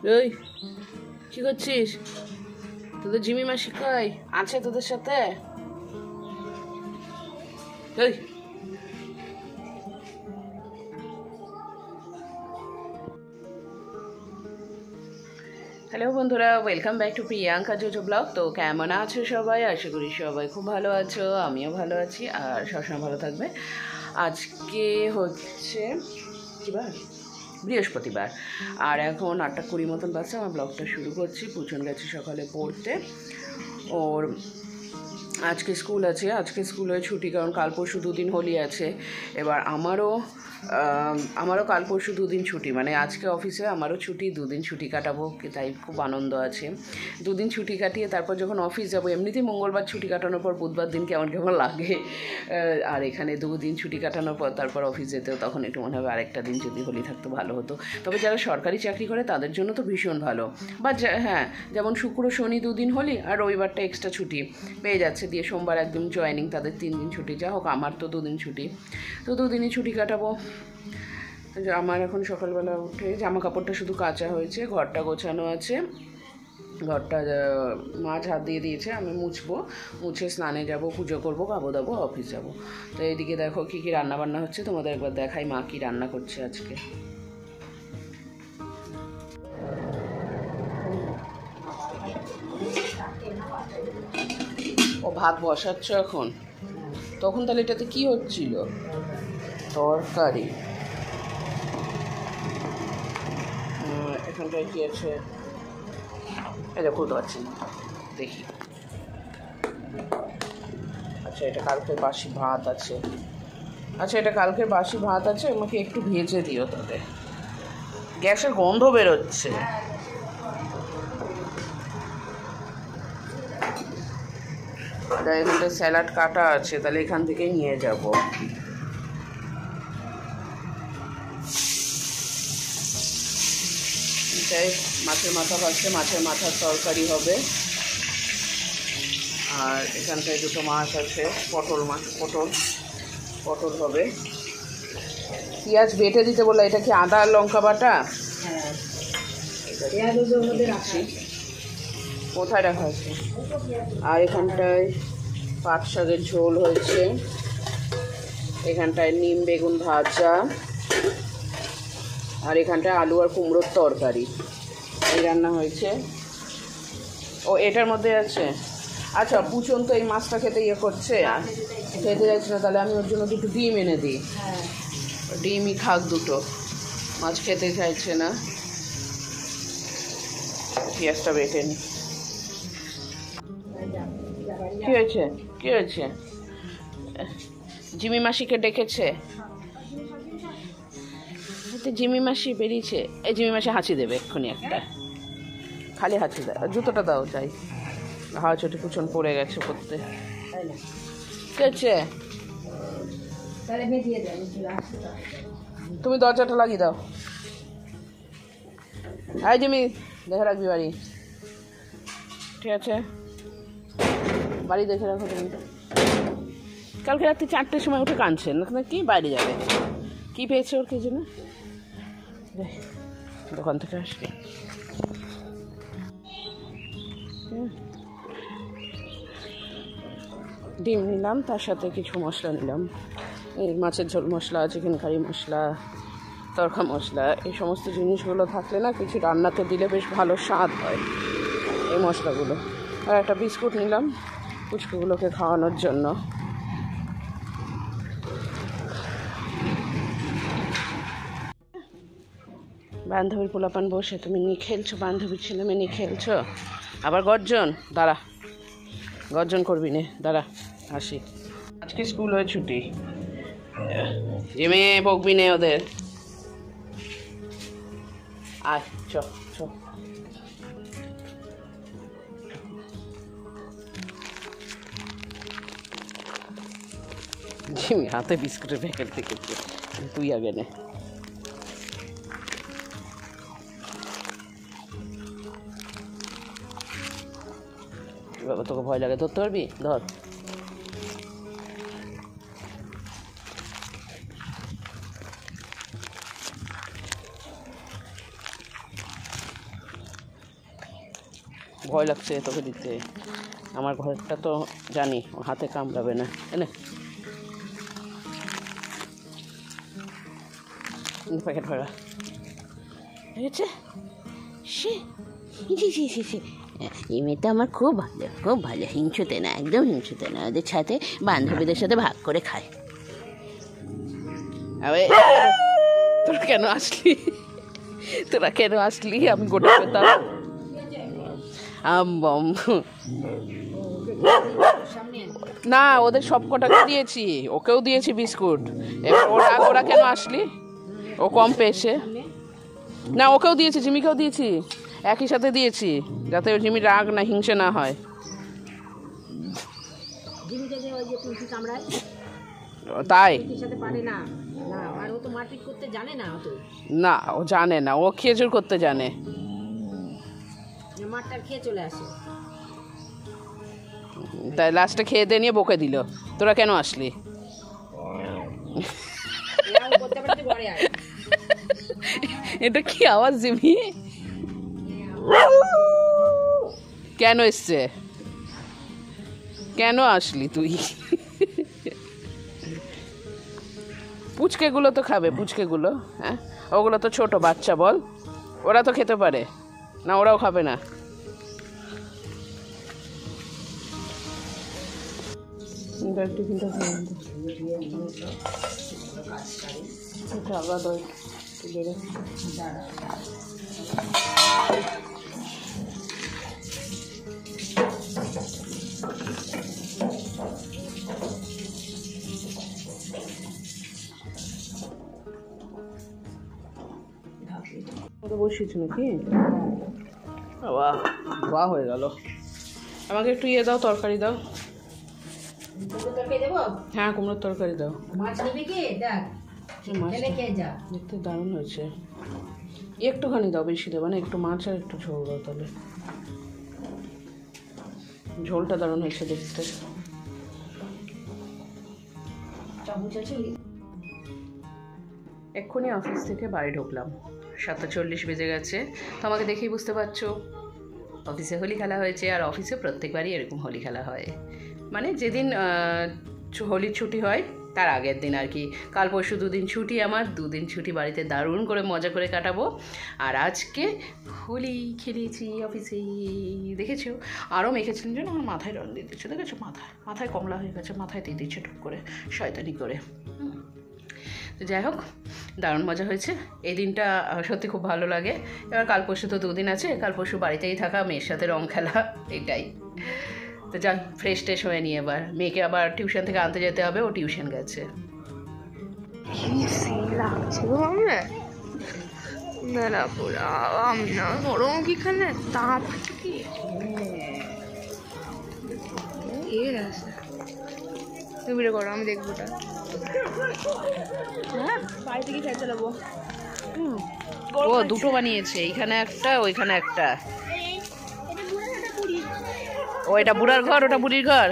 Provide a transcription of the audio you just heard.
ওই কি করছিস? তোদের জিমি মাসি কই আছে তোদের সাথে? ওই হ্যালো বন্ধুরা, welcome back to Priyanka JoJo blog. তো কেমন আছো সবাই? আশা করি সবাই খুব ভালো আছো, আমিও ভালো আছি আর সবসময় ভালো থাকবে। আজকে হচ্ছে কি বার? বৃহস্পতিবার। আর এখন 8:20 মতন বাজছে, আমার ব্লগটা শুরু করছি। পুচন গেছে সকালে পড়তে, ওর আজকে স্কুল আছে, আজকে স্কুলে ছুটি, কারণ কাল পরশু দুদিন হোলি আছে। এবার আমারও কাল পরশু দুদিন ছুটি, মানে আজকে অফিসে আমারও ছুটি, দুদিন ছুটি কাটাবো, তাই খুব আনন্দ আছে। দুদিন ছুটি কাটিয়ে তারপর যখন অফিস যাবো, এমনিতেই মঙ্গলবার ছুটি কাটানোর পর বুধবার দিন কেমন কেমন লাগে, আর এখানে দুদিন ছুটি কাটানোর পর তারপর অফিস যেতেও তখন একটু মনে হবে আরেকটা দিন যদি হোলি থাকতো ভালো হতো। তবে যারা সরকারি চাকরি করে তাদের জন্য তো ভীষণ ভালো। বা হ্যাঁ, যেমন শুক্র শনি দুদিন হোলি আর রবিবারটা এক্সট্রা ছুটি পেয়ে যাচ্ছে, দিয়ে সোমবার একদম জয়েনিং, তাদের 3 দিন ছুটি। যা হোক, আমার তো 2 দিন ছুটি, তো 2 দিনই ছুটি কাটাবো। আমার এখন সকালবেলা উঠে জামা কাপড়টা শুধু কাচা হয়েছে, ঘরটা গোছানো আছে। ঘরটা মা ঝাড় দিয়ে দিয়েছে, আমি মুছবো, মুছে স্নানে যাব, পুজো করবো, খাবো দাবো, অফিস যাব। তো এইদিকে দেখো কী কী রান্নাবান্না হচ্ছে, তোমাদের একবার দেখাই মা কী রান্না করছে আজকে। ও ভাত বসাচ্ছ এখন? তখন তাহলে এটাতে কি হচ্ছিল? তরকারি। এখানটায় কি আছে এটা বলতে পারছি না, দেখি। আচ্ছা, এটা কালকের বাসি ভাত আছে। আমাকে একটু ভেজে দিও তবে, গ্যাসের গন্ধ বেরোচ্ছে। এখানটা স্যালাড কাটা আছে, তাহলে এখান থেকেই নিয়ে যাব। এটাই মাছের মাথা ভাজছে, মাছের মাথার তরকারি হবে। আর এখানটায় দুটো মাছ আছে, পটল হবে। পেঁয়াজ বেটে দিতে বললো, এটা কি আদা আর লঙ্কা বাটা? কোথায় রাখা আছে? আর এখানটায় পাট শাকের ঝোল হয়েছে, এখানটায় নিম বেগুন ভাজা, আর এখানটায় আলু আর কুমড়োর তরকারি, এই রান্না হয়েছে। ও এটার মধ্যে আছে। আচ্ছা, পুচন তো এই মাছটা খেতে করছে, খেতে যাচ্ছে না, তাহলে আমি ওর জন্য 2টো ডিম এনে দিই। ডিমই খাক, 2টো, মাছ খেতে চাইছে না। পেঁয়াজটা বেটে নি। কি হয়েছে? জিমি মাসিকে ডেকেছে, জিমি মাসি বেরিয়েছে। এই জিমি মাসি হাঁচি দেবে এক্ষুনি, একটা খালি হাঁচি দেয়। জুতোটা দাও, যাই হাওয়া চটি পুচন পড়ে গেছে পড়তে। কি হচ্ছে? তুমি দরজাটা লাগিয়ে দাও। এই জিমি, দেখে রাখবি বাড়ি, ঠিক আছে? বাড়ি দেখে রাখো তুমি। কালকে রাত্রি 4টের সময় উঠে কাঁদছে না, কি বাইরে যাবে, কি পেয়েছে ওর, কি জন্য দোকান থেকে আসবে। ডিম নিলাম, তার সাথে কিছু মশলা নিলাম। এই মাছের ঝোল মশলা, চিকেন কারি মশলা, তরকা মশলা, এই সমস্ত জিনিসগুলো থাকলে না কিছু রান্নাতে দিলে বেশ ভালো স্বাদ হয়, এই মশলাগুলো। আর একটা বিস্কুট নিলাম পুচকুগুলোকে খাওয়ানোর জন্য। বান্ধবীর পোলাপান বসে, তুমি নিয়ে খেলছো, বান্ধবীর ছেলে মেয়ে নিয়ে খেলছো, আবার গর্জন। দাঁড়া, গর্জন করবি নে, দাঁড়া হাসি। আজকে স্কুল হয়ে ছুটি, মেয়ে বকবি নে ওদের। আয় চ চ। জিমি হাতে বিস্কুটের প্যাকেট দেখেছে, তুই আগে নে। বাবা, তোকে ভয় লাগে, ধরতে পারবি? ধর। ভয় লাগছে তোকে দিতে। আমার ঘরটা তো জানি ও হাতে কামড়াবে না। এনে প্যাকেট ভরা ঠিক আছে। এই মেয়েটা আমার খুব ভালো, হিংসুতে না, একদম হিংসুতে না। ওদের সাথে বান্ধবীদের সাথে ভাগ করে খায়। তোরা কেন আসলি? আমি গোটা পেতাম। না, ওদের সব কটাকে দিয়েছি, ওকেও দিয়েছি বিস্কুট। এবার ওরা কেন আসলি? ও কম পেয়েছে না, ওকেও দিয়েছি, জিমিকেও দিয়েছি, একই সাথে দিয়েছি, যাতে জিমি রাগ না হিংসে না হয়। তাই না, ও জানে না, ও খেজুর করতে জানে। তাই লাস্টে খেয়ে দিয়ে নিয়ে বকে দিল, তোরা কেন আসলি? এটা কি আওয়াজ জিমি? কেন এসছে? কেন আসলি তুই? পুচকেগুলো তো খাবে, পুচকেগুলো। হ্যাঁ, ওগুলো তো ছোট বাচ্চা, বল, ওরা তো খেতে পারে না? ওরাও খাবে না? বসিয়েছি নাকি? বাহ হয়ে গেল। আমাকে একটু ইয়ে দাও, তরকারি দাও। হ্যাঁ, কুমড়োর তরকারি দাও। দেখতে দারুণ হয়েছে। একটুখানি দাও, বেশি দেবো না, একটু মাছ আর একটু ঝোল দাও তাহলে। ঝোলটা দারুণ হয়েছে দেখতে। এক্ষুনি অফিস থেকে বাড়ি ঢুকলাম, 7:40 বেজে গেছে। তো আমাকে দেখেই বুঝতে পারছো অফিসে হোলি খেলা হয়েছে। আর অফিসে প্রত্যেকবারই এরকম হোলি খেলা হয়, মানে যেদিন হোলির ছুটি হয় তার আগের দিন আর কি। কাল পরশু 2 দিন ছুটি, আমার 2 দিন ছুটি, বাড়িতে দারুণ করে মজা করে কাটাবো। আর আজকে হোলি খেলেছি অফিসে, দেখেছো? আরও মেখেছিলেন জন্য আমার মাথায় রং দিয়ে দিচ্ছে, দেখেছো? মাথায় কমলা হয়ে গেছে, মাথায় দিয়ে দিচ্ছে টুক করে, শয়তানি করে। তো যাই হোক, দারুণ মজা হয়েছে। এই দিনটা সত্যি খুব ভালো লাগে। এবার কাল পরশু তো 2 দিন আছে, কাল পরশু বাড়িতেই থাকা, মেয়ের সাথে রং খেলা, এটাই। তো যাই ফ্রেশ ট্রেশ হয়ে নিয়ে এবার মেয়েকে আবার টিউশন থেকে আনতে যেতে হবে, ও টিউশন গেছে। তুমি করো, আমি দেখবো। বাড়ি থেকে খেয়ে চালাবো। ও 2টো বানিয়েছে, এইখানে একটা, ওইখানে একটা। ও এটা বুড়ার ঘর, ওটা বুড়ির ঘর।